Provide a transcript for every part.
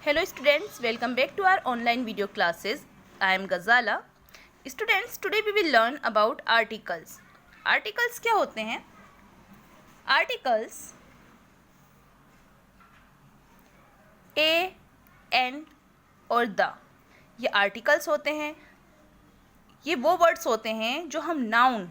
Hello students, welcome back to our online video classes. I am Ghazala. Students, today we will learn about articles. Articles क्या होते हैं? Articles a, n और the, ये articles होते हैं. ये वो words होते हैं जो हम noun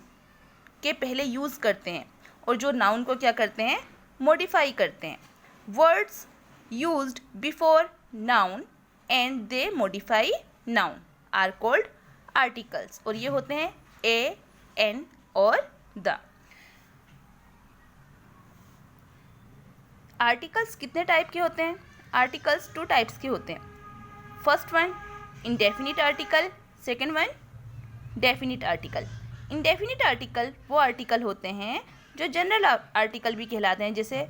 के पहले यूज़ करते हैं और जो noun को क्या करते हैं, modify करते हैं. Words used before noun and they modify noun are called articles. और ये होते हैं a, n और the. आर्टिकल्स कितने टाइप के होते हैं? आर्टिकल्स 2 टाइप्स के होते हैं. First one indefinite article, second one definite article. Indefinite article वो आर्टिकल होते हैं जो जनरल आर्टिकल भी कहलाते हैं, जैसे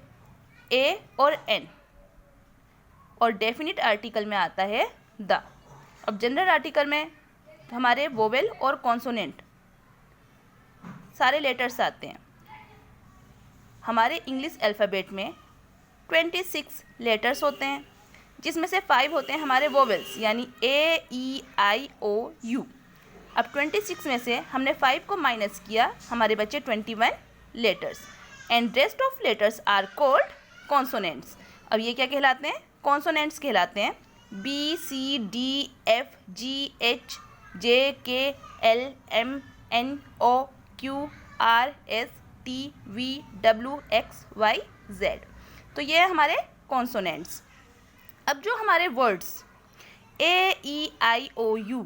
a और n. और डेफिनिट आर्टिकल में आता है द. अब जनरल आर्टिकल में हमारे वोवेल और कॉन्सोनेंट सारे लेटर्स आते हैं. हमारे इंग्लिश अल्फ़ाबेट में 26 लेटर्स होते हैं, जिसमें से 5 होते हैं हमारे वोवेल्स, यानी ए, ई, आई, ओ, यू. अब 26 में से हमने 5 को माइनस किया, हमारे बचे 21 letters. And rest of letters are called consonants. अब ये क्या कहलाते हैं? कॉन्सोनेंट्स कहलाते हैं. B, C, D, F, G, H, J, K, L, M, N, O, Q, R, S, T, V, W, X, Y, Z. तो ये है हमारे कॉन्सोनेंट्स. अब जो हमारे words A, E, I, O, you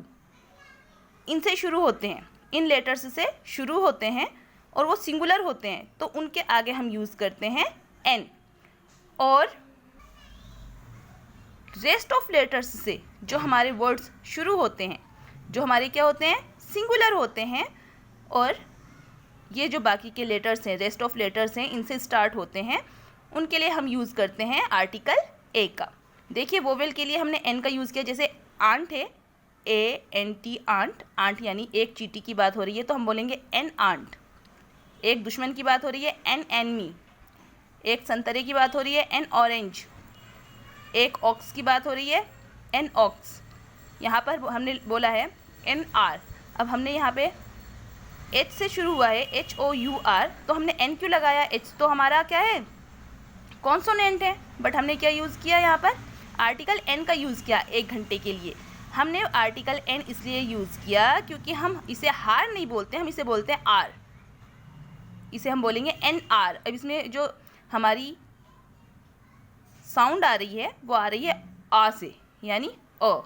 इनसे शुरू होते हैं, इन लेटर्स से शुरू होते हैं और वो सिंगुलर होते हैं, तो उनके आगे हम यूज़ करते हैं एन. और रेस्ट ऑफ लेटर्स से जो हमारे वर्ड्स शुरू होते हैं, जो हमारे क्या होते हैं, सिंगुलर होते हैं, और ये जो बाकी के लेटर्स हैं, रेस्ट ऑफ लेटर्स हैं, इनसे स्टार्ट होते हैं, उनके लिए हम यूज़ करते हैं आर्टिकल ए का. देखिए वोवेल के लिए हमने एन का यूज़ किया, जैसे आंट है, A N T, aunt. Aunt यानी एक चींटी की बात हो रही है तो हम बोलेंगे एन आंट. एक दुश्मन की बात हो रही है, एन एनमी. एक संतरे की बात हो रही है, एन ऑरेंज. एक ऑक्स की बात हो रही है, एन ऑक्स. यहाँ पर हमने बोला है एन आर. अब हमने यहाँ पे एच से शुरू हुआ है, एच ओ यू आर, तो हमने एन क्यों लगाया? एच तो हमारा क्या है, कॉन्सोनेंट है, बट हमने क्या यूज़ किया यहाँ पर? आर्टिकल एन का यूज़ किया. 1 घंटे के लिए हमने आर्टिकल एन इसलिए यूज़ किया क्योंकि हम इसे हार नहीं बोलते, हम इसे बोलते हैं आर. इसे हम बोलेंगे एन आर. अब इसमें जो हमारी साउंड आ रही है वो आ रही है आ से, यानी अ.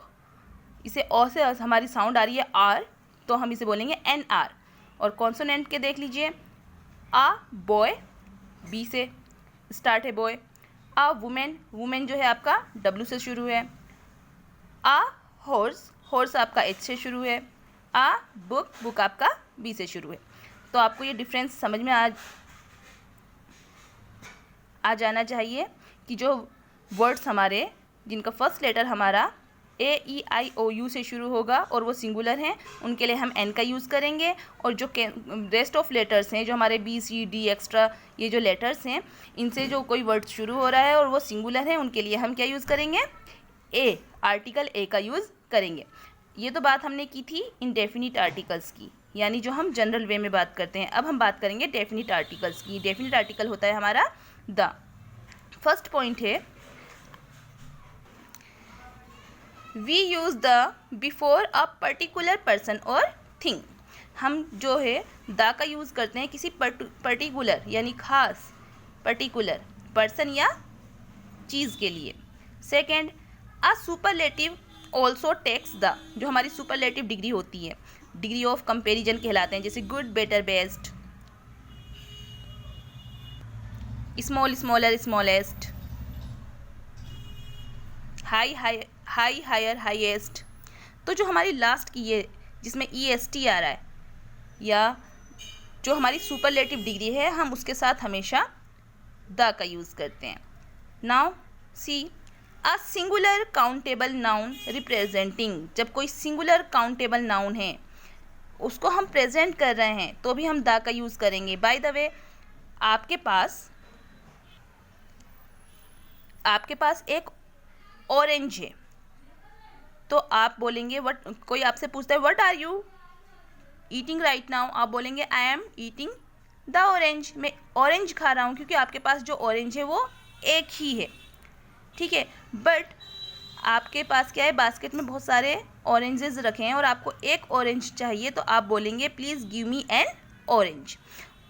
इसे अ से हमारी साउंड आ रही है आर, तो हम इसे बोलेंगे एन आर. और कॉन्सोनेंट के देख लीजिए, आ बॉय, बी से स्टार्ट है बॉय. आ वुमेन, वुमेन जो है आपका डब्ल्यू से शुरू है. आ हॉर्स, हॉर्स आपका एच से शुरू है. आ बुक, बुक आपका बी से शुरू है. तो आपको ये डिफरेंस समझ में आ जाना चाहिए कि जो वर्ड्स हमारे जिनका फर्स्ट लेटर हमारा ए, ई, आई, ओ, यू से शुरू होगा और वो सिंगुलर हैं, उनके लिए हम एन का यूज़ करेंगे. और जो रेस्ट ऑफ लेटर्स हैं, जो हमारे बी, सी, डी एक्स्ट्रा ये जो लेटर्स हैं, इनसे जो कोई वर्ड शुरू हो रहा है और वो सिंगुलर है, उनके लिए हम क्या यूज़ करेंगे? ए, आर्टिकल ए का यूज़ करेंगे. ये तो बात हमने की थी इंडेफिनिट आर्टिकल्स की, यानी जो हम जनरल वे में बात करते हैं. अब हम बात करेंगे डेफिनिट आर्टिकल्स की. डेफिनिट आर्टिकल होता है हमारा द. फर्स्ट पॉइंट है, we use the before a particular person और थिंग. हम जो है द का यूज़ करते हैं किसी पर्टिकुलर यानी खास पर्टिकुलर पर्सन या चीज़ के लिए. Second, a superlative also takes the. जो हमारी सुपरलेटिव डिग्री होती है, डिग्री ऑफ कंपेरिजन कहलाते हैं, जैसे good, better, best, small, smaller, smallest, high, high, high, higher, highest. तो जो हमारी लास्ट की है जिसमें ई एस टी आ रहा है, या जो हमारी सुपरलेटिव डिग्री है, हम उसके साथ हमेशा द का यूज़ करते हैं. नाउ सी, अ सिंगुलर काउंटेबल नाउन रिप्रेजेंटिंग. जब कोई सिंगुलर काउंटेबल नाउन है उसको हम प्रेजेंट कर रहे हैं तो भी हम द का यूज़ करेंगे. बाय द वे, आपके पास एक ऑरेंज है, तो आप बोलेंगे वट, कोई आपसे पूछता है what are you eating right now, आप बोलेंगे I am eating the orange, मैं ऑरेंज खा रहा हूँ, क्योंकि आपके पास जो ऑरेंज है वो एक ही है, ठीक है। बट आपके पास क्या है, बास्केट में बहुत सारे ऑरेंजेस रखे हैं और आपको एक ऑरेंज चाहिए, तो आप बोलेंगे please give me N orange.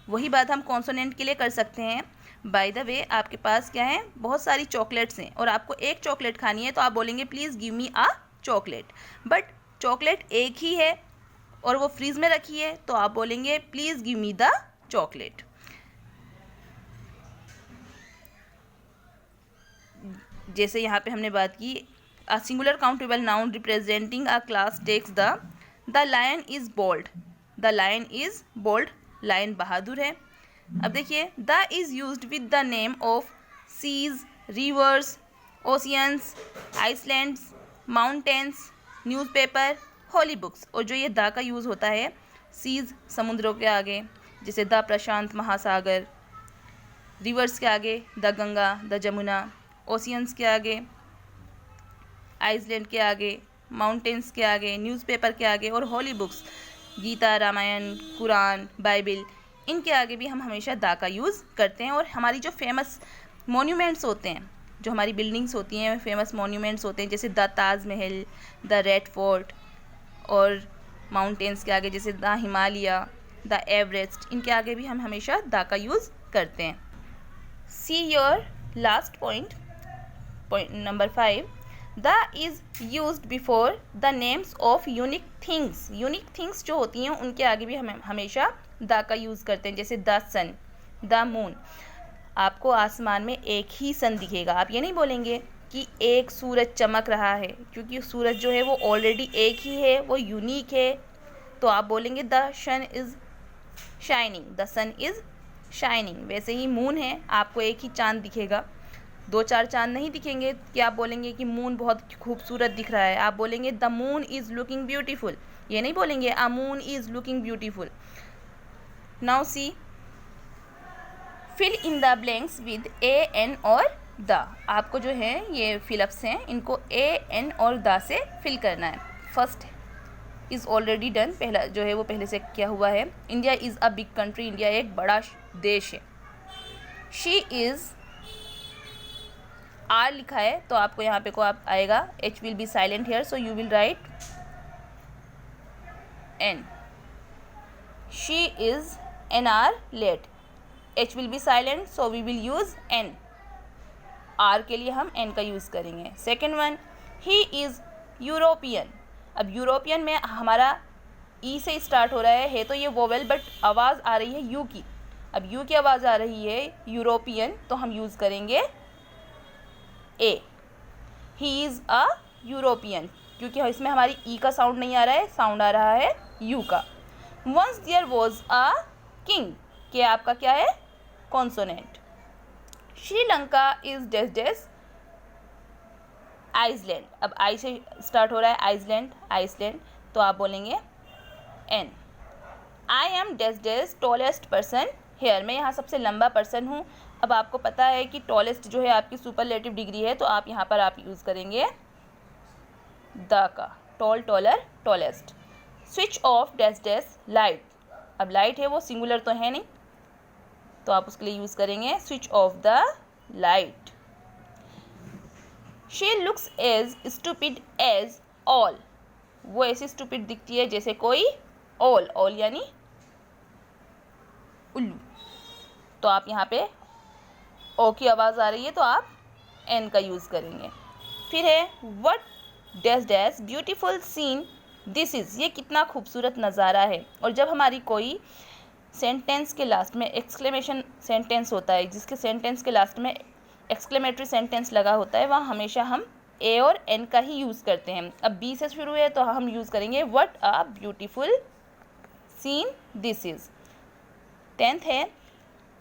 वही बात हम कॉन्सोनेंट के लिए कर सकते हैं। बाय द वे आपके पास क्या है, बहुत सारी चॉकलेट्स हैं और आपको एक चॉकलेट खानी है, तो आप बोलेंगे please give me a chocolate. But chocolate एक ही है और वो फ्रीज़ में रखी है, तो आप बोलेंगे please give me the chocolate. जैसे यहाँ पे हमने बात की, a singular countable noun representing a class takes the lion is bold, the lion is bold, lion बहादुर है। अब देखिए, the is used with the name of seas, rivers, oceans, islands, mountains, newspaper, holy books. और जो ये the का use होता है सीज समुद्रों के आगे, जैसे द प्रशांत महासागर, रिवर्स के आगे the Ganga, the Jamuna, oceans के आगे, आइसलैंड के आगे, माउंटेन्स के आगे, न्यूज़पेपर के आगे, और holy books Gita, Ramayana, Quran, Bible, इनके आगे भी हम हमेशा द का यूज़ करते हैं। और हमारी जो फेमस मोन्यूमेंट्स होते हैं, जो हमारी बिल्डिंग्स होती हैं, फेमस मोन्यूमेंट्स होते हैं, जैसे the Taj Mahal, the red fort, और माउंटेन्स के आगे जैसे द हिमालय, द एवरेस्ट, इनके आगे भी हम हमेशा द का यूज़ करते हैं। See your last point, point number 5, the is used before the names of unique things. Unique things जो होती हैं उनके आगे भी हम हमेशा द का यूज़ करते हैं, जैसे द सन, द मून। आपको आसमान में एक ही सन दिखेगा, आप ये नहीं बोलेंगे कि एक सूरज चमक रहा है, क्योंकि सूरज जो है वो ऑलरेडी एक ही है, वो यूनिक है, तो आप बोलेंगे the sun is shining, the sun is shining. वैसे ही मून है, आपको एक ही चांद दिखेगा, 2-4 चांद नहीं दिखेंगे कि आप बोलेंगे कि मून बहुत खूबसूरत दिख रहा है, आप बोलेंगे the moon is looking beautiful, ये नहीं बोलेंगे a moon is looking beautiful. Now see, fill in the blanks with a, an और द। आपको जो है ये फिलअप्स हैं, इनको ए, एन और द से फिल करना है। फर्स्ट इज़ ऑलरेडी डन, पहला जो है वो पहले से किया हुआ है। India is a big country, India एक बड़ा देश है। शी इज़, आर लिखा है तो आपको यहाँ पे को आप आएगा, H will be silent here, so you will write an. She is an hour late, H will be silent, so we will use an. Hour के लिए हम एन का यूज़ करेंगे। Second one, he is European. अब European में हमारा ई से start हो रहा है तो ये वोवेल, बट आवाज़ आ रही है यू की। अब यू की आवाज़ आ रही है यूरोपियन, तो हम यूज़ करेंगे ए। ही इज़ अ यूरोपियन, क्योंकि इसमें हमारी ई का साउंड नहीं आ रहा है, साउंड आ रहा है यू का। Once there was a king, के आपका क्या है, consonant. Sri Lanka is dash dash island. अब आई से स्टार्ट हो रहा है आइसलैंड, आइसलैंड, तो आप बोलेंगे an. I am dash dash tallest person here, मैं यहाँ सबसे लंबा पर्सन हूँ। अब आपको पता है कि टॉलेस्ट जो है आपकी सुपरलेटिव डिग्री है, तो आप यहाँ पर आप यूज़ करेंगे द का, tall, taller, tallest. Switch off dash dash light. अब लाइट है वो सिंगुलर तो है नहीं, तो आप उसके लिए यूज़ करेंगे switch off the light. She looks as stupid as all, वो ऐसी स्टूपिड दिखती है जैसे कोई ऑल, ऑल यानी उल्लू, तो आप यहाँ पे ओ की आवाज़ आ रही है तो आप एन का यूज़ करेंगे। फिर है what dash dash beautiful seen this is, ये कितना खूबसूरत नज़ारा है। और जब हमारी कोई सेंटेंस के लास्ट में एक्सक्लेमेशन सेंटेंस होता है, जिसके सेंटेंस के लास्ट में एक्सक्लेमेटरी सेंटेंस लगा होता है, वहाँ हमेशा हम ए और एन का ही यूज़ करते हैं। अब बी से शुरू है तो हम यूज़ करेंगे what a beautiful seen this is. 10th है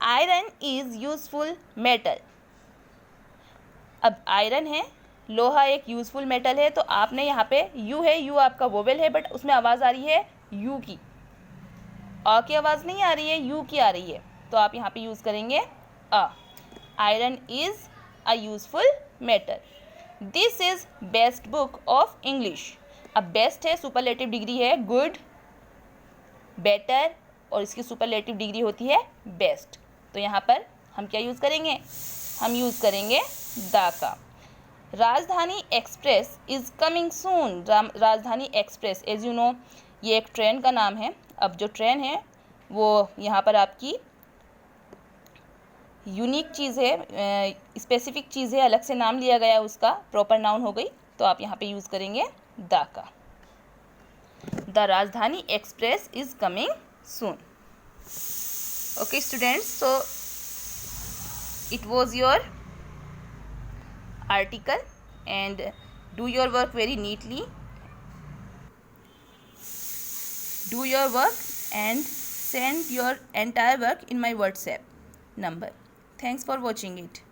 आयरन इज़ यूज़फुल मेटल। अब आयरन है, लोहा एक यूज़फुल मेटल है, तो आपने यहाँ पे यू है, यू आपका वोवेल है, बट उसमें आवाज़ आ रही है यू की, अ की आवाज़ नहीं आ रही है, यू की आ रही है, तो आप यहाँ पे यूज़ करेंगे a. Iron is a useful metal. This is best book of English. अब बेस्ट है, सुपरलेटिव डिग्री है गुड, बेटर, और इसकी सुपरलेटिव डिग्री होती है बेस्ट। तो यहाँ पर हम क्या यूज़ करेंगे, हम यूज़ करेंगे द का। राजधानी एक्सप्रेस इज़ कमिंग सून। राजधानी एक्सप्रेस एज यू नो ये एक ट्रेन का नाम है। अब जो ट्रेन है वो यहाँ पर आपकी यूनिक चीज़ है, स्पेसिफिक चीज़ है, अलग से नाम लिया गया उसका, प्रॉपर नाउन हो गई, तो आप यहाँ पे यूज़ करेंगे द का। द राजधानी express is coming soon. Okay students, so it was your article and do your work very neatly. Do your work and send your entire work in my WhatsApp number. Thanks for watching it.